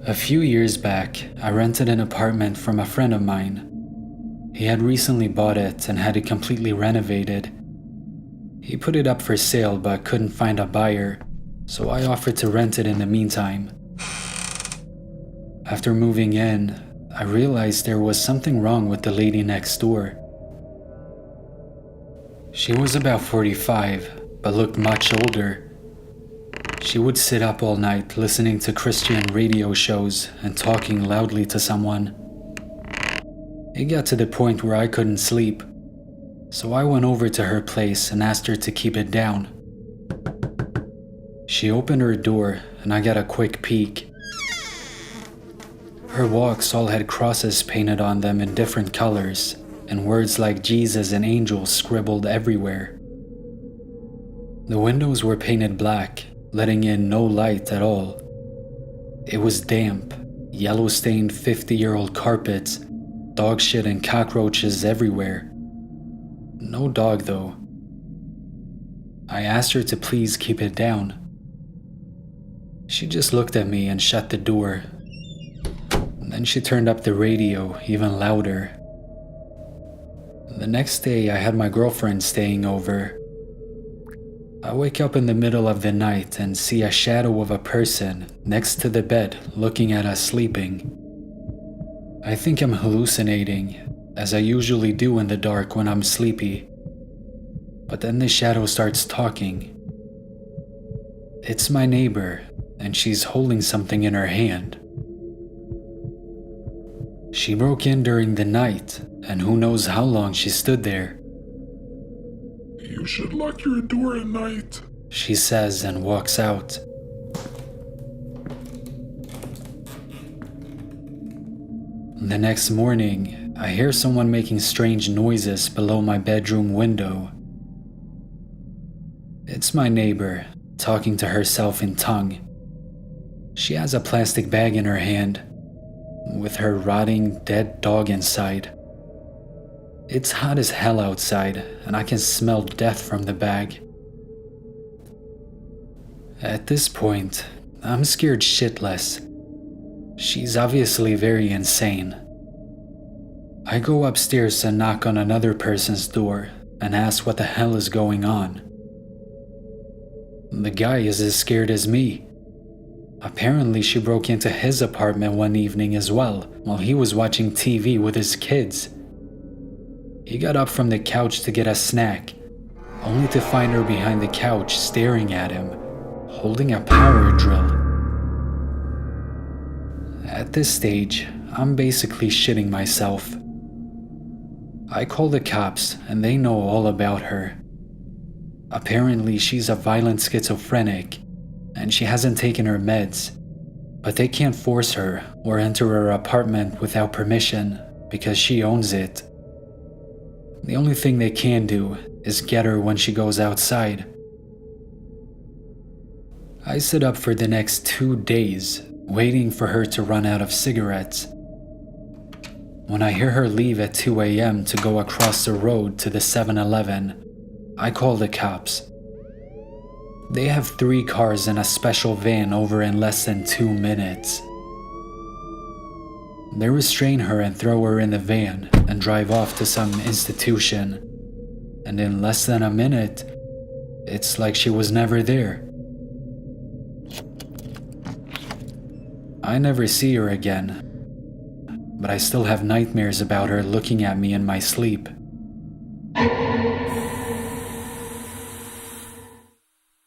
A few years back, I rented an apartment from a friend of mine. He had recently bought it and had it completely renovated. He put it up for sale but couldn't find a buyer, so I offered to rent it in the meantime. After moving in, I realized there was something wrong with the lady next door. She was about 45, but looked much older. She would sit up all night listening to Christian radio shows and talking loudly to someone. It got to the point where I couldn't sleep, so I went over to her place and asked her to keep it down. She opened her door and I got a quick peek. Her walks all had crosses painted on them in different colors, and words like Jesus and angels scribbled everywhere. The windows were painted black, letting in no light at all. It was damp, yellow-stained 50-year-old carpets, dog shit and cockroaches everywhere. No dog though. I asked her to please keep it down. She just looked at me and shut the door. Then she turned up the radio even louder. The next day I had my girlfriend staying over. I wake up in the middle of the night and see a shadow of a person next to the bed looking at us sleeping. I think I'm hallucinating, as I usually do in the dark when I'm sleepy. But then the shadow starts talking. It's my neighbor, and she's holding something in her hand. She broke in during the night, and who knows how long she stood there. "You should lock your door at night," she says and walks out. The next morning, I hear someone making strange noises below my bedroom window. It's my neighbor, talking to herself in tongue. She has a plastic bag in her hand, with her rotting, dead dog inside. It's hot as hell outside, and I can smell death from the bag. At this point, I'm scared shitless. She's obviously very insane. I go upstairs and knock on another person's door and ask what the hell is going on. The guy is as scared as me. Apparently she broke into his apartment one evening as well, while he was watching TV with his kids. He got up from the couch to get a snack, only to find her behind the couch staring at him, holding a power drill. At this stage, I'm basically shitting myself. I call the cops and they know all about her. Apparently she's a violent schizophrenic and she hasn't taken her meds, but they can't force her or enter her apartment without permission because she owns it. The only thing they can do is get her when she goes outside. I sit up for the next 2 days, waiting for her to run out of cigarettes. When I hear her leave at 2 a.m. to go across the road to the 7-Eleven, I call the cops. They have 3 cars and a special van over in less than 2 minutes. They restrain her and throw her in the van and drive off to some institution. And in less than a minute, it's like she was never there. I never see her again, but I still have nightmares about her looking at me in my sleep.